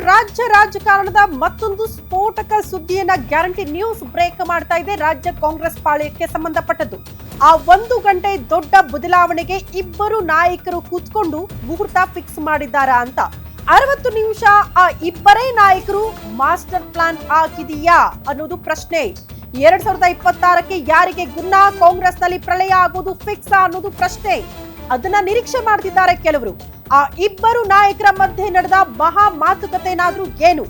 ರಾಜ್ಯ ರಾಜಕಾರಣದ ಮತ್ತೊಂದು ಸ್ಫೋಟಕ ಸುದ್ದಿಯನ್ನ ಗ್ಯಾರಂಟಿ ನ್ಯೂಸ್ ಬ್ರೇಕ್ ಮಾಡ್ತಾ ಇದೆ. ರಾಜ್ಯ ಕಾಂಗ್ರೆಸ್ ಪಾಳ್ಯಕ್ಕೆ ಸಂಬಂಧಪಟ್ಟದ್ದು. ಆ 1 ಗಂಟೆ ದೊಡ್ಡ ಬದಲಾವಣೆಗೆ ಇಬ್ಬರು ನಾಯಕರು ಕೂತ್ಕೊಂಡು ಮುಹೂರ್ತ ಫಿಕ್ಸ್ ಮಾಡಿದ್ದಾರಾ ಅಂತ. 60 ನಿಮಿಷ ಆ ಇಬ್ಬರೇ ನಾಯಕರು ಮಾಸ್ಟರ್ ಪ್ಲಾನ್ ಆಗಿದೆಯಾ ಅನ್ನೋದು ಪ್ರಶ್ನೆ. 2026ಕ್ಕೆ ಯಾರಿಗೆ ಗುನ್ನ, ಕಾಂಗ್ರೆಸ್ ನಲ್ಲಿ ಪ್ರಳಯ ಆಗೋದು ಫಿಕ್ಸ್ ಅನ್ನೋದು ಪ್ರಶ್ನೆ. ಅದನ್ನ ನಿರೀಕ್ಷೆ ಮಾಡ್ತಿದ್ದಾರೆ ಕೆಲವರು. ಆ ಇಬ್ಬರು ನಾಯಕರ ಮಧ್ಯೆ ನಡೆದ ಮಹಾ ಮಾತುಕತೆನಾದ್ರೂ ಏನು?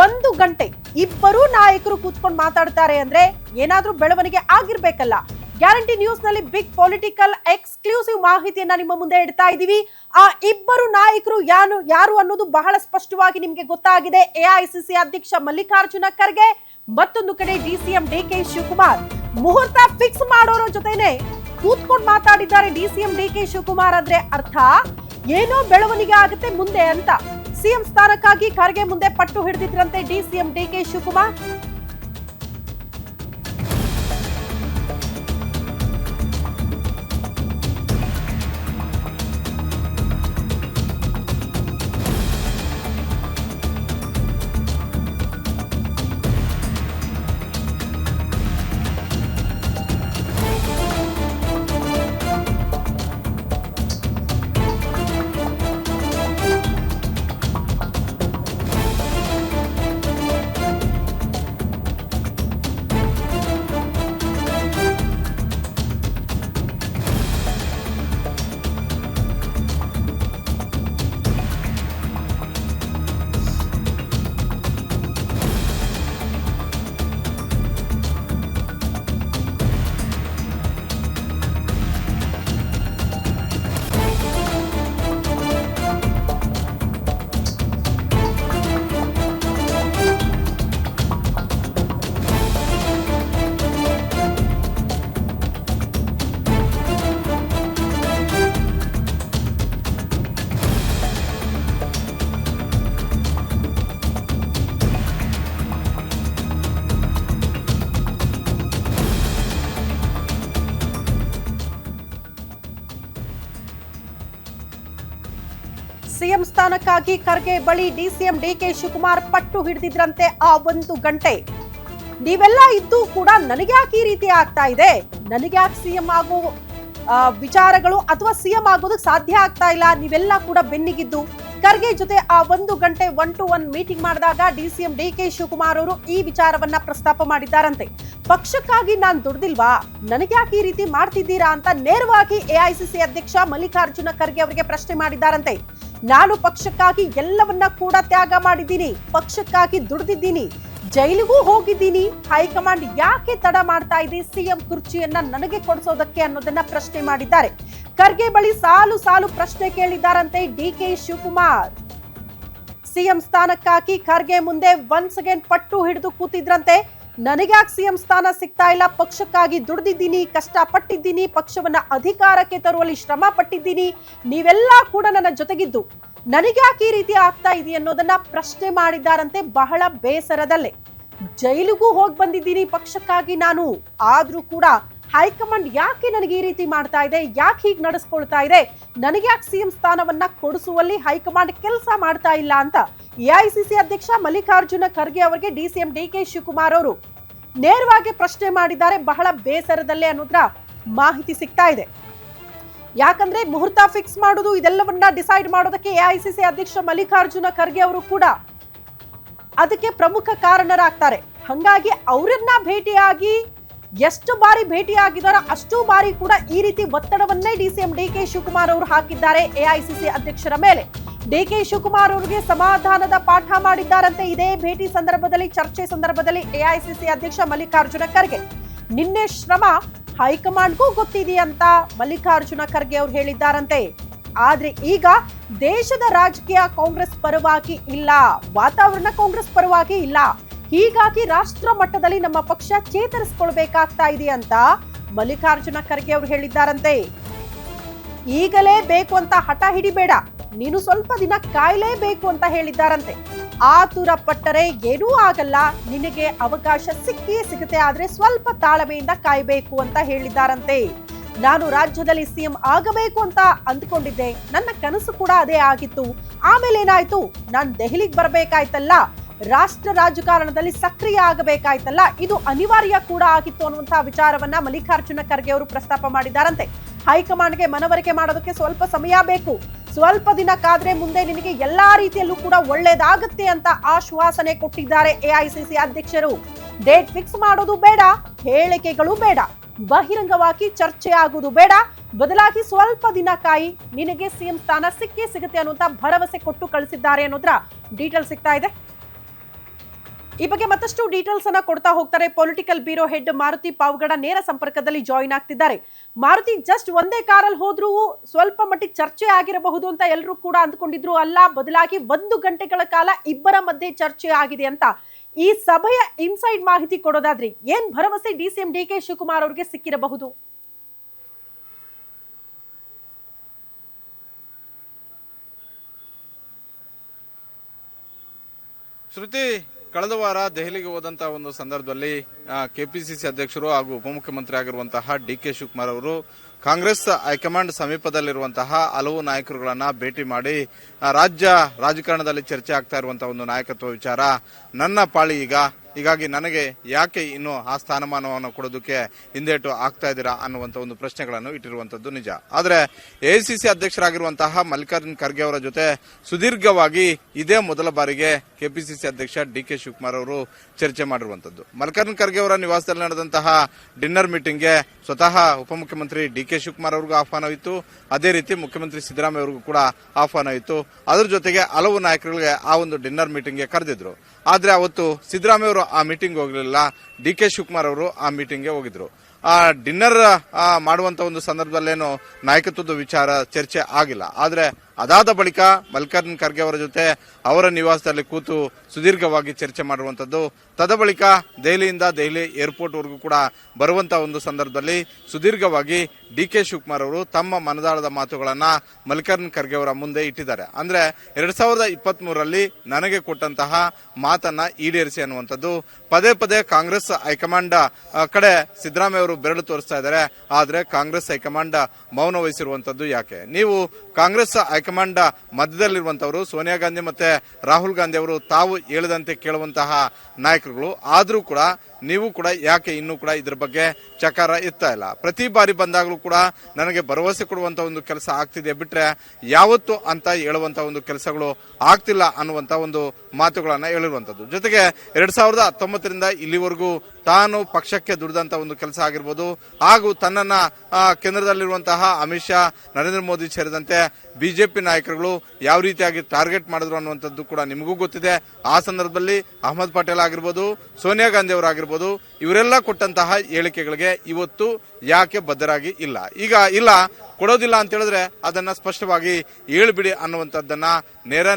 1 ಗಂಟೆ ಇಬ್ಬರು ನಾಯಕರು ಕೂತ್ಕೊಂಡು ಮಾತಾಡ್ತಾರೆ ಅಂದ್ರೆ ಏನಾದ್ರೂ ಬೆಳವಣಿಗೆ ಆಗಿರ್ಬೇಕಲ್ಲ. ಗ್ಯಾರಂಟಿ ನ್ಯೂಸ್ ನಲ್ಲಿ ಬಿಗ್ ಪೊಲಿಟಿಕಲ್ ಎಕ್ಸ್ಕ್ಲೂಸಿವ್ ಮಾಹಿತಿಯನ್ನ ನಿಮ್ಮ ಮುಂದೆ ಇಡ್ತಾ ಇದೀವಿ. ಆ ಇಬ್ಬರು ನಾಯಕರು ಯಾರು ಅನ್ನೋದು ಬಹಳ ಸ್ಪಷ್ಟವಾಗಿ ನಿಮ್ಗೆ ಗೊತ್ತಾಗಿದೆ. ಎಐಸಿಸಿ ಅಧ್ಯಕ್ಷ ಮಲ್ಲಿಕಾರ್ಜುನ ಖರ್ಗೆ, ಮತ್ತೊಂದು ಕಡೆ ಡಿಸಿಎಂ ಡಿಕೆ ಶಿವಕುಮಾರ್. ಮುಹೂರ್ತ ಫಿಕ್ಸ್ ಮಾಡೋರ ಜೊತೆನೆ ಕೂತ್ಕೊಂಡು ಮಾತಾಡಿದ್ದಾರೆ ಡಿಸಿಎಂ ಡಿಕೆ ಶಿವಕುಮಾರ್. ಅಂದ್ರೆ ಅರ್ಥ ಏನೋ ಬೆಳವಣಿಗೆ ಆಗುತ್ತೆ ಮುಂದೆ ಅಂತ. ಸಿಎಂ ಸ್ಥಾನಕ್ಕಾಗಿ ಖರ್ಗೆ ಮುಂದೆ ಪಟ್ಟು ಹಿಡಿದಿದ್ರಂತೆ ಡಿಸಿಎಂ ಡಿಕೆ ಶಿವಕುಮಾರ್. ಸಿಎಂ ಸ್ಥಾನಕ್ಕಾಗಿ ಖರ್ಗೆ ಬಳಿ ಡಿಸಿಎಂ ಡಿಕೆ ಶಿವಕುಮಾರ್ ಪಟ್ಟು ಹಿಡಿದಿದ್ರಂತೆ ಆ 1 ಗಂಟೆ. ನೀವೆಲ್ಲ ಇದ್ದು ಕೂಡ ನನಗೆ ಯಾಕೆ ಈ ರೀತಿ ಆಗ್ತಾ ಇದೆ, ನನಗೆ ಯಾಕೆ ಸಿಎಂ ಆಗೋ ವಿಚಾರಗಳು ಅಥವಾ ಸಿಎಂ ಆಗೋದಕ್ಕೆ ಸಾಧ್ಯ ಆಗ್ತಾ ಇಲ್ಲ, ನೀವೆಲ್ಲ ಕೂಡ ಬೆನ್ನಿಗಿದ್ದು ಖರ್ಗೆ ಜೊತೆ ಆ 1 ಗಂಟೆ 1 to 1 ಮೀಟಿಂಗ್ ಮಾಡಿದಾಗ ಡಿಸಿಎಂ ಡಿಕೆ ಶಿವಕುಮಾರ್ ಅವರು ಈ ವಿಚಾರವನ್ನ ಪ್ರಸ್ತಾಪ ಮಾಡಿದ್ದಾರಂತೆ. ಪಕ್ಷಕ್ಕಾಗಿ ನಾನ್ ದುಡ್ದಿಲ್ವಾ, ನನಗೆ ಯಾಕೆ ಈ ರೀತಿ ಮಾಡ್ತಿದ್ದೀರಾ ಅಂತ ನೇರವಾಗಿ ಎಐಸಿಸಿ ಅಧ್ಯಕ್ಷ ಮಲ್ಲಿಕಾರ್ಜುನ ಖರ್ಗೆ ಅವರಿಗೆ ಪ್ರಶ್ನೆ ಮಾಡಿದ್ದಾರಂತೆ. ನಾನು ಪಕ್ಷಕ್ಕಾಗಿ ಎಲ್ಲವನ್ನ ಕೂಡ ತ್ಯಾಗ ಮಾಡಿದ್ದೀನಿ, ಪಕ್ಷಕ್ಕಾಗಿ ದುಡಿದಿದ್ದೀನಿ, ಜೈಲಿಗೂ ಹೋಗಿದ್ದೀನಿ. ಹೈಕಮಾಂಡ್ ಯಾಕೆ ತಡ ಮಾಡ್ತಾ ಇದೆ ಸಿಎಂ ಕುರ್ಚಿಯನ್ನ ನನಗೆ ಕೊಡಿಸೋದಕ್ಕೆ ಅನ್ನೋದನ್ನ ಪ್ರಶ್ನೆ ಮಾಡಿದ್ದಾರೆ. ಖರ್ಗೆ ಬಳಿ ಸಾಲು ಸಾಲು ಪ್ರಶ್ನೆ ಕೇಳಿದ್ದಾರಂತೆ ಡಿಕೆ ಶಿವಕುಮಾರ್. ಸಿಎಂ ಸ್ಥಾನಕ್ಕಾಗಿ ಖರ್ಗೆ ಮುಂದೆ ಒನ್ಸ್ ಅಗೇನ್ ಪಟ್ಟು ಹಿಡಿದು ಕೂತಿದ್ರಂತೆ. ನನಗ್ಯಾಕೆ ಸಿಎಂ ಸ್ಥಾನ ಸಿಗ್ತಾ ಇಲ್ಲ, ಪಕ್ಷಕ್ಕಾಗಿ ದುಡಿದಿದ್ದೀನಿ, ಕಷ್ಟಪಟ್ಟಿದ್ದೀನಿ, ಪಕ್ಷವನ್ನ ಅಧಿಕಾರಕ್ಕೆ ತರುವಲ್ಲಿ ಶ್ರಮ ಪಟ್ಟಿದ್ದೀನಿ, ನೀವೆಲ್ಲ ಕೂಡ ನನ್ನ ಜೊತೆಗಿದ್ದು ನನಗ್ಯಾಕೆ ಈ ರೀತಿ ಆಗ್ತಾ ಇದೆ ಅನ್ನೋದನ್ನ ಪ್ರಶ್ನೆ ಮಾಡಿದ್ದಾರಂತೆ ಬಹಳ ಬೇಸರದಲ್ಲೇ. ಜೈಲಿಗೂ ಹೋಗಿ ಬಂದಿದ್ದೀನಿ ಪಕ್ಷಕ್ಕಾಗಿ ನಾನು, ಆದ್ರೂ ಕೂಡ ಹೈಕಮಾಂಡ್ ಯಾಕೆ ನನಗೆ ಈ ರೀತಿ ಮಾಡ್ತಾ ಇದೆ, ಯಾಕೆ ಹೀಗೆ ನಡೆಸ್ಕೊಳ್ತಾ ಇದೆ, ನನಗ್ಯಾಕೆ ಸಿಎಂ ಸ್ಥಾನವನ್ನ ಕೊಡಿಸುವಲ್ಲಿ ಹೈಕಮಾಂಡ್ ಕೆಲಸ ಮಾಡ್ತಾ ಇಲ್ಲ ಅಂತ ಎಐಸಿಸಿ ಅಧ್ಯಕ್ಷ ಮಲ್ಲಿಕಾರ್ಜುನ ಖರ್ಗೆ ಅವರಿಗೆ ಡಿಸಿಎಂ ಡಿಕೆ ಶಿವಕುಮಾರ್ ಅವರು ನೇರವಾಗಿ ಪ್ರಶ್ನೆ ಮಾಡಿದ್ದಾರೆ. ಬಹಳ ಬೇಸರದಲ್ಲೇ ಅನ್ನೋದ್ರ ಮಾಹಿತಿ ಸಿಗ್ತಾ ಇದೆ. ಯಾಕಂದ್ರೆ ಮುಹೂರ್ತ ಫಿಕ್ಸ್ ಮಾಡೋದು, ಇದೆಲ್ಲವನ್ನ ಡಿಸೈಡ್ ಮಾಡೋದಕ್ಕೆ ಎಐಸಿಸಿ ಅಧ್ಯಕ್ಷ ಮಲ್ಲಿಕಾರ್ಜುನ ಖರ್ಗೆ ಅವರು ಕೂಡ ಅದಕ್ಕೆ ಪ್ರಮುಖ ಕಾರಣರಾಗ್ತಾರೆ. ಹಂಗಾಗಿ ಅವರನ್ನ ಭೇಟಿಯಾಗಿ ಎಷ್ಟು ಬಾರಿ ಭೇಟಿಯಾಗಿದ್ದಾರೋ ಅಷ್ಟು ಬಾರಿ ಕೂಡ ಈ ರೀತಿ ಒತ್ತಡವನ್ನೇ ಡಿಸಿಎಂ ಡಿಕೆ ಶಿವಕುಮಾರ್ ಅವರು ಹಾಕಿದ್ದಾರೆ ಎಐಸಿಸಿ ಅಧ್ಯಕ್ಷರ ಮೇಲೆ. ಡಿಕೆ ಶಿವಕುಮಾರ್ ಅವರಿಗೆ ಸಮಾಧಾನದ ಪಾಠ ಮಾಡಿದ್ದಾರಂತೆ ಇದೇ ಭೇಟಿ ಸಂದರ್ಭದಲ್ಲಿ, ಚರ್ಚೆ ಸಂದರ್ಭದಲ್ಲಿ ಎಐಸಿಸಿ ಅಧ್ಯಕ್ಷ ಮಲ್ಲಿಕಾರ್ಜುನ ಖರ್ಗೆ. ನಿನ್ನೆ ಶ್ರಮ ಹೈಕಮಾಂಡ್ಗೂ ಗೊತ್ತಿದೆಯಂತ ಮಲ್ಲಿಕಾರ್ಜುನ ಖರ್ಗೆ ಅವರು ಹೇಳಿದ್ದಾರಂತೆ. ಆದ್ರೆ ಈಗ ದೇಶದ ರಾಜಕೀಯ ಕಾಂಗ್ರೆಸ್ ಪರವಾಗಿ ಇಲ್ಲ, ವಾತಾವರಣ ಕಾಂಗ್ರೆಸ್ ಪರವಾಗಿ ಇಲ್ಲ, ಹೀಗಾಗಿ ರಾಷ್ಟ್ರ ಮಟ್ಟದಲ್ಲಿ ನಮ್ಮ ಪಕ್ಷ ಚೇತರಿಸಿಕೊಳ್ಬೇಕಾಗ್ತಾ ಇದೆ ಅಂತ ಮಲ್ಲಿಕಾರ್ಜುನ ಖರ್ಗೆ ಅವರು ಹೇಳಿದ್ದಾರಂತೆ. ಈಗಲೇ ಬೇಕು ಅಂತ ಹಠ ಹಿಡಿಬೇಡ, ನೀನು ಸ್ವಲ್ಪ ದಿನ ಕಾಯಲೇಬೇಕು ಅಂತ ಹೇಳಿದ್ದಾರಂತೆ. ಆತುರ ಪಟ್ಟರೆ ಏನೂ ಆಗಲ್ಲ, ನಿನಗೆ ಅವಕಾಶ ಸಿಕ್ಕೇ ಸಿಗುತ್ತೆ, ಆದ್ರೆ ಸ್ವಲ್ಪ ತಾಳ್ಮೆಯಿಂದ ಕಾಯಬೇಕು ಅಂತ ಹೇಳಿದ್ದಾರಂತೆ. ನಾನು ರಾಜ್ಯದಲ್ಲಿ ಸಿಎಂ ಆಗಬೇಕು ಅಂತ ಅಂದ್ಕೊಂಡಿದ್ದೆ. ನನ್ನ ಕನಸು ಕೂಡ ಅದೇ ಆಗಿತ್ತು. ಆಮೇಲೆ ಏನಾಯ್ತು? ನಾನು ದೆಹಲಿಗೆ ಬರಬೇಕಾಯ್ತಲ್ಲ, ರಾಷ್ಟ್ರ ರಾಜಕಾರಣದಲ್ಲಿ ಸಕ್ರಿಯ ಆಗಬೇಕಾಯ್ತಲ್ಲ, ಇದು ಅನಿವಾರ್ಯ ಕೂಡ ಆಗಿತ್ತು ಅನ್ನುವಂತಹ ವಿಚಾರವನ್ನ ಮಲ್ಲಿಕಾರ್ಜುನ ಖರ್ಗೆ ಅವರು ಪ್ರಸ್ತಾಪ ಮಾಡಿದ್ದಾರಂತೆ. ಹೈಕಮಾಂಡ್ಗೆ ಮನವರಿಕೆ ಮಾಡೋದಕ್ಕೆ ಸ್ವಲ್ಪ ಸಮಯ ಬೇಕು. ಸ್ವಲ್ಪ ದಿನ ಕಾದ್ರೆ ಮುಂದೆ ನಿನಗೆ ಎಲ್ಲಾ ರೀತಿಯಲ್ಲೂ ಕೂಡ ಒಳ್ಳೇದಾಗುತ್ತೆ ಅಂತ ಆಶ್ವಾಸನೆ ಕೊಟ್ಟಿದ್ದಾರೆ ಎಐಸಿಸಿ ಅಧ್ಯಕ್ಷರು. ಡೇಟ್ ಫಿಕ್ಸ್ ಮಾಡೋದು ಬೇಡ, ಹೇಳಿಕೆಗಳು ಬೇಡ, ಬಹಿರಂಗವಾಗಿ ಚರ್ಚೆ ಆಗುವುದು ಬೇಡ, ಬದಲಾಗಿ ಸ್ವಲ್ಪ ದಿನ ಕಾಯಿ, ನಿನಗೆ ಸಿಎಂ ಸ್ಥಾನ ಸಿಕ್ಕೇ ಸಿಗುತ್ತೆ ಅನ್ನುವಂತ ಭರವಸೆ ಕೊಟ್ಟು ಕಳಿಸಿದ್ದಾರೆ ಅನ್ನೋದ್ರ ಡೀಟೇಲ್ ಸಿಗ್ತಾ ಇದೆ. ಈ ಬಗ್ಗೆ ಮತ್ತಷ್ಟು ಡೀಟೇಲ್ಸ್ ಅನ್ನ ಕೊಡ್ತಾ ಹೋಗ್ತಾರೆ political bureau head Maruti Pavagada ನೇರ ಸಂಪರ್ಕದಲ್ಲಿ ಜಾಯಿನ್ ಆಗ್ತಿದ್ದಾರೆ. ಮಾರುತಿ, ಜಸ್ಟ್ ಒಂದೇ ಕಾರಲ್ಲಿ ಹೋದ್ರೂ ಸ್ವಲ್ಪ ಮಟ್ಟಿಗೆ ಚರ್ಚೆ ಆಗಿರಬಹುದು ಅಂತ ಎಲ್ಲರೂ ಕೂಡ ಅಂದ್ಕೊಂಡಿದ್ರು. ಅಲ್ಲ, ಬದಲಾಗಿ 1 ಗಂಟೆಗಳ ಕಾಲ ಇಬ್ಬರ ಮಧ್ಯೆ ಚರ್ಚೆ ಆಗಿದೆ ಅಂತ ಈ ಸಭೆಯ ಇನ್ಸೈಡ್ ಮಾಹಿತಿ ಕೊಡೋದಾದ್ರೆ ಏನ್ ಭರವಸೆ ಡಿಸಿಎಂ ಡಿಕೆ ಶಿವಕುಮಾರ್ ಅವರಿಗೆ ಸಿಕ್ಕಿರಬಹುದು? ಶ್ರುತಿ, ಕಳೆದ ವಾರ ದೆಹಲಿಗೆ ಹೋದಂತಹ ಒಂದು ಸಂದರ್ಭದಲ್ಲಿ ಕೆಪಿಸಿಸಿ ಅಧ್ಯಕ್ಷರು ಹಾಗೂ ಉಪಮುಖ್ಯಮಂತ್ರಿ ಆಗಿರುವಂತಹ ಡಿಕೆ ಶಿವಕುಮಾರ್ ಅವರು ಕಾಂಗ್ರೆಸ್ ಹೈಕಮಾಂಡ್ ಸಮೀಪದಲ್ಲಿರುವಂತಹ ಹಲವು ನಾಯಕರುಗಳನ್ನ ಭೇಟಿ ಮಾಡಿ ರಾಜ್ಯ ರಾಜಕಾರಣದಲ್ಲಿ ಚರ್ಚೆ ಆಗ್ತಾ ಇರುವಂತಹ ಒಂದು ನಾಯಕತ್ವ ವಿಚಾರ ನನ್ನ ಪಾಳಿ ಹೀಗಾಗಿ ನನಗೆ ಯಾಕೆ ಇನ್ನು ಆ ಸ್ಥಾನಮಾನವನ್ನು ಕೊಡೋದಕ್ಕೆ ಹಿಂದೇಟು ಆಗ್ತಾ ಇದ್ದೀರಾ ಅನ್ನುವಂಥ ಒಂದು ಪ್ರಶ್ನೆಗಳನ್ನು ಇಟ್ಟಿರುವಂತದ್ದು ನಿಜ. ಆದರೆ ಎಐಸಿಸಿ ಅಧ್ಯಕ್ಷರಾಗಿರುವಂತಹ ಮಲ್ಲಿಕಾರ್ಜುನ ಖರ್ಗೆ ಅವರ ಜೊತೆ ಸುದೀರ್ಘವಾಗಿ ಇದೇ ಮೊದಲ ಬಾರಿಗೆ ಕೆಪಿಸಿಸಿ ಅಧ್ಯಕ್ಷ ಡಿಕೆ ಶಿವಕುಮಾರ್ ಅವರು ಚರ್ಚೆ ಮಾಡಿರುವಂತದ್ದು. ಮಲ್ಲಿಕಾರ್ಜುನ ಖರ್ಗೆ ಅವರ ನಿವಾಸದಲ್ಲಿ ನಡೆದಂತಹ ಡಿನ್ನರ್ ಮೀಟಿಂಗ್ಗೆ ಸ್ವತಃ ಉಪಮುಖ್ಯಮಂತ್ರಿ ಡಿಕೆ ಶಿವಕುಮಾರ್ ಅವ್ರಿಗೂ ಆಹ್ವಾನವಿತ್ತು. ಅದೇ ರೀತಿ ಮುಖ್ಯಮಂತ್ರಿ ಸಿದ್ದರಾಮಯ್ಯ ಅವರಿಗೂ ಕೂಡ ಆಹ್ವಾನವಿತ್ತು. ಅದರ ಜೊತೆಗೆ ಹಲವು ನಾಯಕರಿಗೆ ಆ ಒಂದು ಡಿನ್ನರ್ ಮೀಟಿಂಗ್ಗೆ ಕರೆದಿದ್ರು. ಆದ್ರೆ ಅವತ್ತು ಸಿದ್ದರಾಮಯ್ಯ ಅವರು ಆ ಮೀಟಿಂಗ್ ಹೋಗಲಿಲ್ಲ, ಡಿಕೆ ಶಿವಕುಮಾರ್ ಅವರು ಆ ಮೀಟಿಂಗ್ಗೆ ಹೋಗಿದ್ರು. ಆ ಡಿನ್ನರ್ ಮಾಡುವಂತ ಒಂದು ಸಂದರ್ಭದಲ್ಲೇನು ನಾಯಕತ್ವದ ವಿಚಾರ ಚರ್ಚೆ ಆಗಿಲ್ಲ. ಆದ್ರೆ ಅದಾದ ಬಳಿಕ ಮಲ್ಲಿಕಾರ್ಜುನ ಖರ್ಗೆ ಅವರ ಜೊತೆ ಅವರ ನಿವಾಸದಲ್ಲಿ ಕೂತು ಸುದೀರ್ಘವಾಗಿ ಚರ್ಚೆ ಮಾಡುವಂತದ್ದು. ತದ ಬಳಿಕ ದೆಹಲಿಯಿಂದ ದೆಹಲಿ ಏರ್ಪೋರ್ಟ್ ವರೆಗೂ ಕೂಡ ಬರುವಂತಹ ಒಂದು ಸಂದರ್ಭದಲ್ಲಿ ಸುದೀರ್ಘವಾಗಿ ಡಿಕೆ ಶಿವಕುಮಾರ್ ಅವರು ತಮ್ಮ ಮನದಾಳದ ಮಾತುಗಳನ್ನ ಮಲ್ಲಿಕಾರ್ಜುನ ಖರ್ಗೆ ಅವರ ಮುಂದೆ ಇಟ್ಟಿದ್ದಾರೆ. ಅಂದ್ರೆ 2023ರಲ್ಲಿ ನನಗೆ ಕೊಟ್ಟಂತಹ ಮಾತನ್ನ ಈಡೇರಿಸಿ ಅನ್ನುವಂಥದ್ದು. ಪದೇ ಪದೇ ಕಾಂಗ್ರೆಸ್ ಹೈಕಮಾಂಡ್ ಕಡೆ ಸಿದ್ದರಾಮಯ್ಯ ಅವರು ಬೆರಳು ತೋರಿಸ್ತಾ ಇದ್ದಾರೆ. ಆದ್ರೆ ಕಾಂಗ್ರೆಸ್ ಹೈಕಮಾಂಡ್ ಮೌನ ವಹಿಸಿರುವಂತದ್ದು ಯಾಕೆ? ನೀವು ಕಾಂಗ್ರೆಸ್ ಹೈಕಮಾಂಡ್ ಮಧ್ಯದಲ್ಲಿರುವಂತವರು ಸೋನಿಯಾ ಗಾಂಧಿ ಮತ್ತೆ ರಾಹುಲ್ ಗಾಂಧಿ ಅವರು ತಾವು ಹೇಳಿದಂತೆ ಕೇಳುವಂತಹ ನಾಯಕರುಗಳು. ಆದ್ರೂ ಕೂಡ ನೀವು ಕೂಡ ಯಾಕೆ ಇನ್ನೂ ಕೂಡ ಇದ್ರ ಬಗ್ಗೆ ಚಕಾರ ಎತ್ತಾ ಇಲ್ಲ? ಪ್ರತಿ ಬಾರಿ ಬಂದಾಗಲೂ ಕೂಡ ನನಗೆ ಭರವಸೆ ಕೊಡುವಂತ ಒಂದು ಕೆಲಸ ಆಗ್ತಿದೆ ಬಿಟ್ರೆ ಯಾವತ್ತು ಅಂತ ಹೇಳುವಂತ ಒಂದು ಕೆಲಸಗಳು ಆಗ್ತಿಲ್ಲ ಅನ್ನುವಂತ ಒಂದು ಮಾತುಗಳನ್ನ ಹೇಳಿರುವಂತದ್ದು. ಜೊತೆಗೆ 2019ರಿಂದ ಇಲ್ಲಿವರೆಗೂ ತಾನು ಪಕ್ಷಕ್ಕೆ ದುಡಿದಂತ ಒಂದು ಕೆಲಸ ಆಗಿರ್ಬೋದು, ಹಾಗೂ ತನ್ನನ್ನ ಕೇಂದ್ರದಲ್ಲಿರುವಂತಹ ಅಮಿತ್ ಶಾ, ನರೇಂದ್ರ ಮೋದಿ ಸೇರಿದಂತೆ ಬಿಜೆಪಿ ನಾಯಕರುಗಳು ಯಾವ ರೀತಿಯಾಗಿ ಟಾರ್ಗೆಟ್ ಮಾಡಿದ್ರು ಅನ್ನುವಂಥದ್ದು ಕೂಡ ನಿಮಗೂ ಗೊತ್ತಿದೆ. ಆ ಸಂದರ್ಭದಲ್ಲಿ ಅಹಮದ್ ಪಟೇಲ್ ಆಗಿರ್ಬೋದು, ಸೋನಿಯಾ ಗಾಂಧಿ ಅವರಾಗಿರ್ಬೋದು, ಇವರೆಲ್ಲ ಕೊಟ್ಟಂತಹ ಹೇಳಿಕೆಗಳಿಗೆ ಇವತ್ತು ಯಾಕೆ ಬದ್ಧರಾಗಿ ಇಲ್ಲ? ಈಗ ಇಲ್ಲ ಕೊಡೋದಿಲ್ಲ ಅಂತ ಹೇಳಿದ್ರೆ ಅದನ್ನ ಸ್ಪಷ್ಟವಾಗಿ ಹೇಳ್ಬಿಡಿ ಅನ್ನುವಂಥದ್ದನ್ನ ನೇರ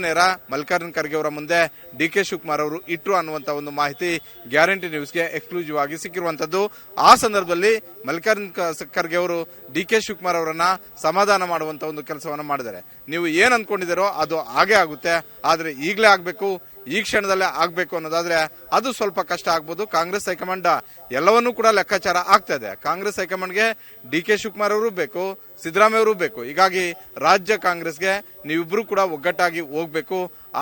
ಮಲ್ಲಿಕಾರ್ಜುನ ಖರ್ಗೆ ಅವರ ಮುಂದೆ ಡಿಕೆ ಶಿವಕುಮಾರ್ ಅವರು ಇಟ್ರು ಅನ್ನುವಂತ ಒಂದು ಮಾಹಿತಿ ಗ್ಯಾರಂಟಿ ನ್ಯೂಸ್ಗೆ ಎಕ್ಸ್ಕ್ಲೂಸಿವ್ ಆಗಿ ಸಿಕ್ಕಿರುವಂತದ್ದು. ಆ ಸಂದರ್ಭದಲ್ಲಿ ಮಲ್ಲಿಕಾರ್ಜುನ ಖರ್ಗೆ ಅವರು ಡಿಕೆ ಶಿವಕುಮಾರ್ ಅವರನ್ನ ಸಮಾಧಾನ ಮಾಡುವಂತ ಒಂದು ಕೆಲಸವನ್ನ ಮಾಡಿದ್ದಾರೆ. ನೀವು ಏನ್ ಅನ್ಕೊಂಡಿದ್ದೀರೋ ಅದು ಹಾಗೆ ಆಗುತ್ತೆ, ಆದ್ರೆ ಈಗಲೇ ಆಗ್ಬೇಕು, ಈ ಕ್ಷಣದಲ್ಲೇ ಆಗ್ಬೇಕು ಅನ್ನೋದಾದ್ರೆ ಅದು ಸ್ವಲ್ಪ ಕಷ್ಟ ಆಗ್ಬೋದು. ಕಾಂಗ್ರೆಸ್ ಹೈಕಮಾಂಡ್ ಎಲ್ಲವನ್ನೂ ಕೂಡ ಲೆಕ್ಕಾಚಾರ ಆಗ್ತಾ ಇದೆ. ಕಾಂಗ್ರೆಸ್ ಹೈಕಮಾಂಡ್ಗೆ ಡಿಕೆ ಶಿವಕುಮಾರ್ ಅವರು ಬೇಕು, ಸಿದ್ದರಾಮಯ್ಯ ಅವರು ಬೇಕು. ಹೀಗಾಗಿ ರಾಜ್ಯ ಕಾಂಗ್ರೆಸ್ಗೆ ನೀವಿಬ್ರು ಕೂಡ ಒಗ್ಗಟ್ಟಾಗಿ ಹೋಗ್ಬೇಕು.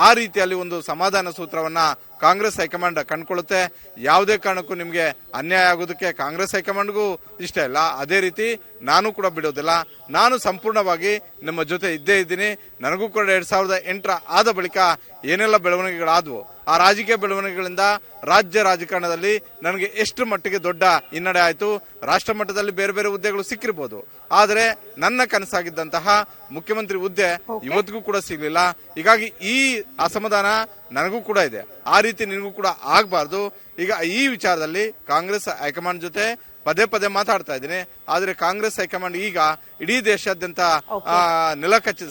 ಆ ರೀತಿಯಲ್ಲಿ ಒಂದು ಸಮಾಧಾನ ಸೂತ್ರವನ್ನ ಕಾಂಗ್ರೆಸ್ ಹೈಕಮಾಂಡ್ ಕಂಡುಕೊಳ್ಳುತ್ತೆ. ಯಾವುದೇ ಕಾರಣಕ್ಕೂ ನಿಮಗೆ ಅನ್ಯಾಯ ಆಗೋದಕ್ಕೆ ಕಾಂಗ್ರೆಸ್ ಹೈಕಮಾಂಡ್ಗೂ ಇಷ್ಟ ಇಲ್ಲ. ಅದೇ ರೀತಿ ನಾನು ಕೂಡ ಬಿಡೋದಿಲ್ಲ. ನಾನು ಸಂಪೂರ್ಣವಾಗಿ ನಿಮ್ಮ ಜೊತೆ ಇದ್ದೇ ಇದ್ದೀನಿ. ನನಗೂ ಕೂಡ 2008 ಆದ ಬಳಿಕ ಏನೆಲ್ಲ ಬೆಳವಣಿಗೆಗಳಾದವು, ಆ ರಾಜಕೀಯ ಬೆಳವಣಿಗೆಗಳಿಂದ ರಾಜ್ಯ ರಾಜಕಾರಣದಲ್ಲಿ ನನಗೆ ಎಷ್ಟು ಮಟ್ಟಿಗೆ ದೊಡ್ಡ ಹಿನ್ನಡೆ ಆಯಿತು. ರಾಷ್ಟ್ರ ಮಟ್ಟದಲ್ಲಿ ಬೇರೆ ಬೇರೆ ಹುದ್ದೆಗಳು ಸಿಕ್ಕಿರ್ಬೋದು, ಆದರೆ ನನ್ನ ಕನಸಾಗಿದ್ದಂತಹ ಮುಖ್ಯಮಂತ್ರಿ ಹುದ್ದೆ ಇವತ್ತಿಗೂ ಕೂಡ ಸಿಗ್ಲಿಲ್ಲ. ಹೀಗಾಗಿ ಈ ಅಸಮಾಧಾನ ನನಗೂ ಕೂಡ ಇದೆ. ಆ ರೀತಿ ನಿನಗೂ ಕೂಡ ಆಗಬಾರ್ದು. ಈಗ ಈ ವಿಚಾರದಲ್ಲಿ ಕಾಂಗ್ರೆಸ್ ಹೈಕಮಾಂಡ್ ಜೊತೆ ಪದೇ ಮಾತಾಡ್ತಾ ಇದ್ದೀನಿ. ಆದ್ರೆ ಕಾಂಗ್ರೆಸ್ ಹೈಕಮಾಂಡ್ ಈಗ ಇಡೀ ದೇಶಾದ್ಯಂತ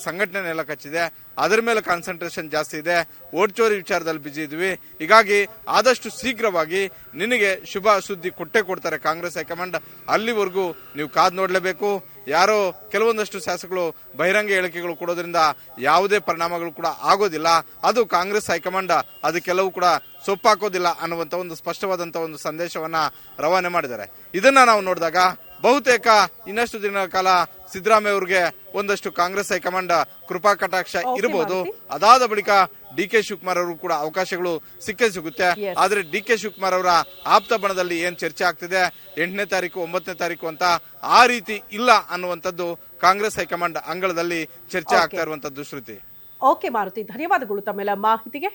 ಸಂಘಟನೆ ನೆಲಕಚ್ಚಿದೆ. ಅದರ ಮೇಲೆ ಕಾನ್ಸಂಟ್ರೇಷನ್ ಜಾಸ್ತಿ ಇದೆ. ವೋಟ್ ಚೋರಿ ವಿಚಾರದಲ್ಲಿ ಬಿಜಿ ಇದ್ವಿ. ಹೀಗಾಗಿ ಆದಷ್ಟು ಶೀಘ್ರವಾಗಿ ನಿನಗೆ ಶುಭ ಸುದ್ದಿ ಕೊಟ್ಟೇ ಕೊಡ್ತಾರೆ ಕಾಂಗ್ರೆಸ್ ಹೈಕಮಾಂಡ್. ಅಲ್ಲಿವರೆಗೂ ನೀವು ಕಾದ್ ನೋಡ್ಲೇಬೇಕು. ಯಾರೋ ಕೆಲವೊಂದಷ್ಟು ಶಾಸಕರು ಬಹಿರಂಗ ಹೇಳಿಕೆಗಳು ಕೊಡೋದ್ರಿಂದ ಯಾವುದೇ ಪರಿಣಾಮಗಳು ಕೂಡ ಆಗೋದಿಲ್ಲ. ಅದು ಕಾಂಗ್ರೆಸ್ ಹೈಕಮಾಂಡ್ ಅದಕ್ಕೆಲ್ಲವೂ ಕೂಡ ಸೊಪ್ಪಾಕೋದಿಲ್ಲ ಅನ್ನುವಂತ ಒಂದು ಸ್ಪಷ್ಟವಾದಂತಹ ಒಂದು ಸಂದೇಶವನ್ನ ರವಾನೆ ಮಾಡಿದ್ದಾರೆ. ಇದನ್ನ ನಾವು ನೋಡಿದಾಗ ಬಹುತೇಕ ಇನ್ನಷ್ಟು ದಿನಗಳ ಕಾಲ ಸಿದ್ದರಾಮಯ್ಯ ಅವರಿಗೆ ಒಂದಷ್ಟು ಕಾಂಗ್ರೆಸ್ ಹೈಕಮಾಂಡ್ ಕೃಪಾ ಕಟಾಕ್ಷ ಇರಬಹುದು. ಅದಾದ ಬಳಿಕ ಡಿ.ಕೆ. ಶಿವಕುಮಾರ್ ಅವರು ಕೂಡ ಅವಕಾಶಗಳು ಸಿಕ್ಕೇ ಸಿಗುತ್ತೆ. ಆದ್ರೆ ಡಿ.ಕೆ. ಶಿವಕುಮಾರ್ ಅವರ ಆಪ್ತ ಬಣದಲ್ಲಿ ಏನ್ ಚರ್ಚೆ ಆಗ್ತಿದೆ 8ನೇ ತಾರೀಕು 9ನೇ ತಾರೀಕು ಅಂತ ಆ ರೀತಿ ಇಲ್ಲ ಅನ್ನುವಂಥದ್ದು ಕಾಂಗ್ರೆಸ್ ಹೈಕಮಾಂಡ್ ಅಂಗಳದಲ್ಲಿ ಚರ್ಚೆ ಆಗ್ತಾ ಇರುವಂತದ್ದು. ಶ್ರುತಿ. ಓಕೆ ಮಾರುತಿ, ಧನ್ಯವಾದಗಳು ತಮ್ಮೆಲ್ಲ ಮಾಹಿತಿಗೆ.